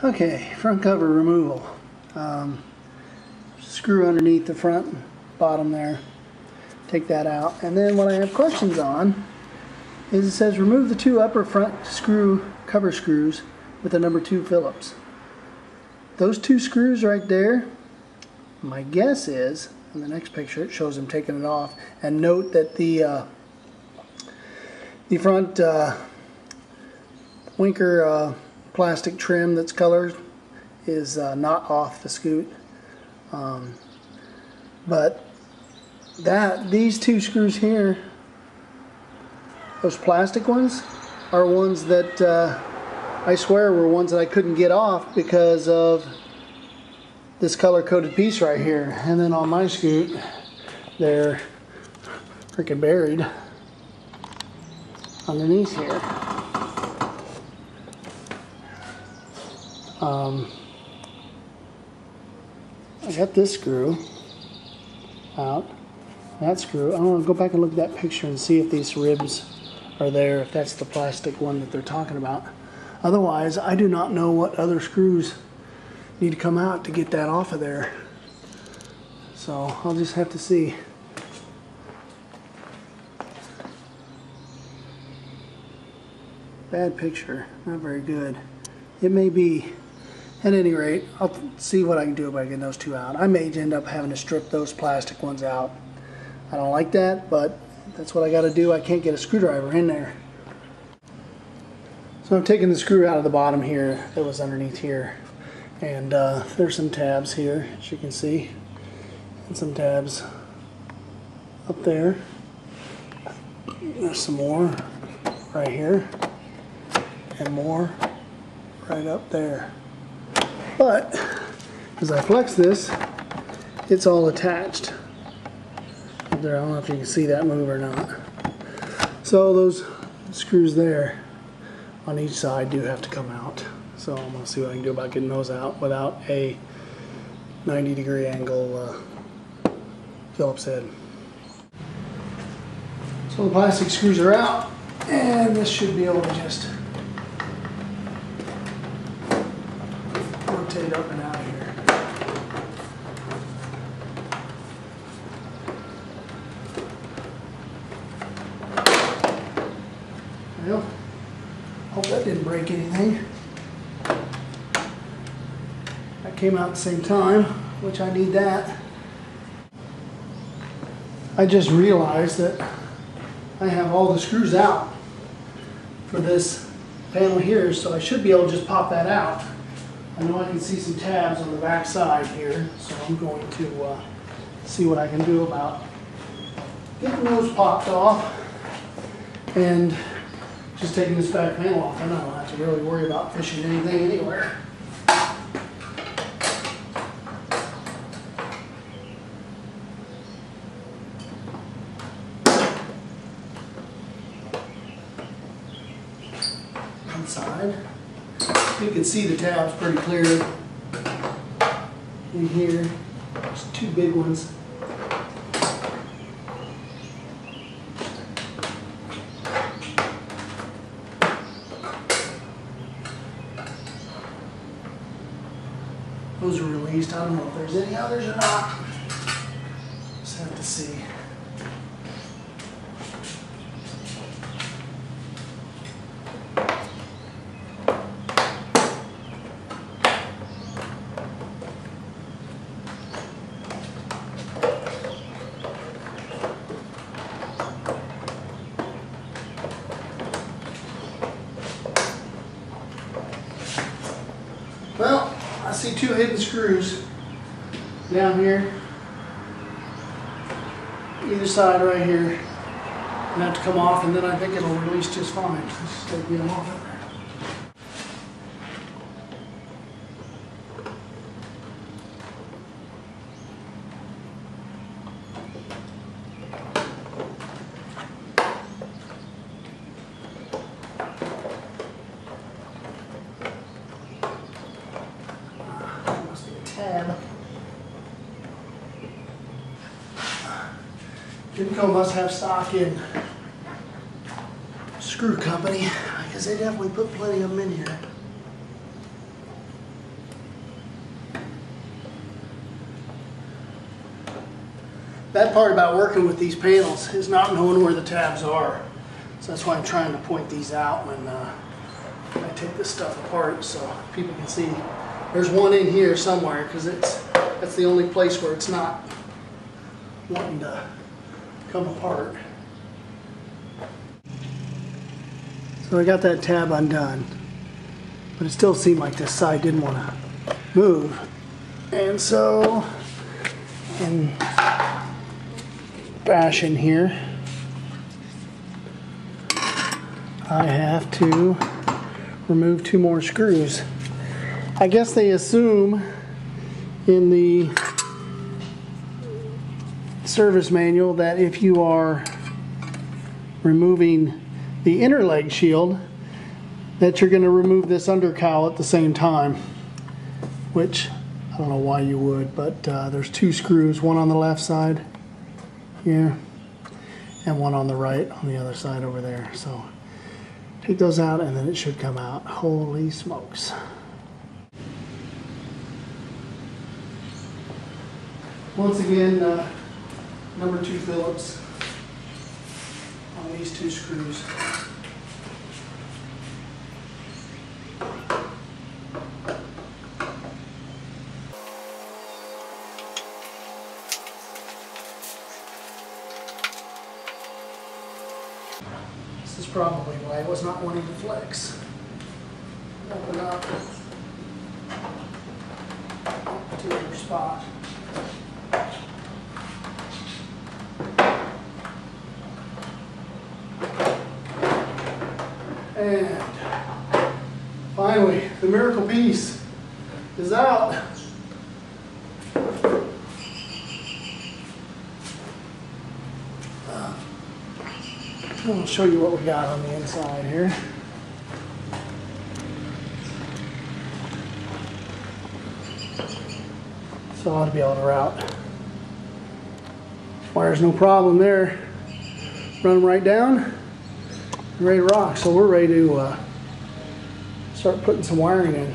Okay, front cover removal. Screw underneath the front and bottom there. Take that out. And then what I have questions on is it says remove the 2 upper front screw cover screws with the number 2 Phillips. Those 2 screws right there, my guess is, in the next picture it shows them taking it off. And note that the front winker plastic trim that's colored is not off the scoot, but these 2 screws here, those plastic ones, are ones that I swear were ones that I couldn't get off because of this color coded piece right here. And then on my scoot they're freaking buried underneath here. I got this screw out, that screw. I want to go back and look at that picture and see if these ribs are there, if that's the plastic one that they're talking about. Otherwise, I do not know what other screws need to come out to get that off of there. So I'll just have to see. Bad picture, not very good. It may be. At any rate, I'll see what I can do about getting those 2 out. I may end up having to strip those plastic ones out. I don't like that, but that's what I got to do. I can't get a screwdriver in there. So I'm taking the screw out of the bottom here that was underneath here. And there's some tabs here, as you can see. And some tabs up there. There's some more right here. And more right up there. But as I flex this, it's all attached. Up there, I don't know if you can see that move or not. So those screws there on each side do have to come out. So I'm going to see what I can do about getting those out without a 90-degree angle Phillips head. So the plastic screws are out, and this should be able to just rotate up and out here. Well, hope that didn't break anything. That came out at the same time, which I need that. I just realized that I have all the screws out for this panel here, so I should be able to just pop that out. I know I can see some tabs on the back side here, so I'm going to see what I can do about getting those popped off and just taking this back panel off. I don't have to really worry about fishing anything anywhere. Inside. You can see the tabs pretty clear in here. There's 2 big ones. Those are released. I don't know if there's any others or not. Just have to see. Well, I see 2 hidden screws down here, either side right here, and have to come off, and then I think it'll release just fine. Let's just take them off of there. Tab. Dimco must have stock in Screw Company because they definitely put plenty of them in here. Bad part about working with these panels is not knowing where the tabs are. So that's why I'm trying to point these out when I take this stuff apart so people can see. There's one in here somewhere because that's the only place where it's not wanting to come apart. So I got that tab undone, but it still seemed like this side didn't want to move. And so, in fashion here, I have to remove 2 more screws. I guess they assume in the service manual that if you are removing the inner leg shield, that you're going to remove this under cowl at the same time, which I don't know why you would, but there's 2 screws, one on the left side here and one on the right on the other side over there. So take those out and then it should come out. Holy smokes. Once again, number 2 Phillips on these 2 screws. This is probably why I was not wanting to flex. Open up particular spot. And finally, the miracle piece is out. I'll show you what we got on the inside here. So I ought to be able to route. Wire's no problem there. Run them right down. Ready to rock. So we're ready to start putting some wiring in.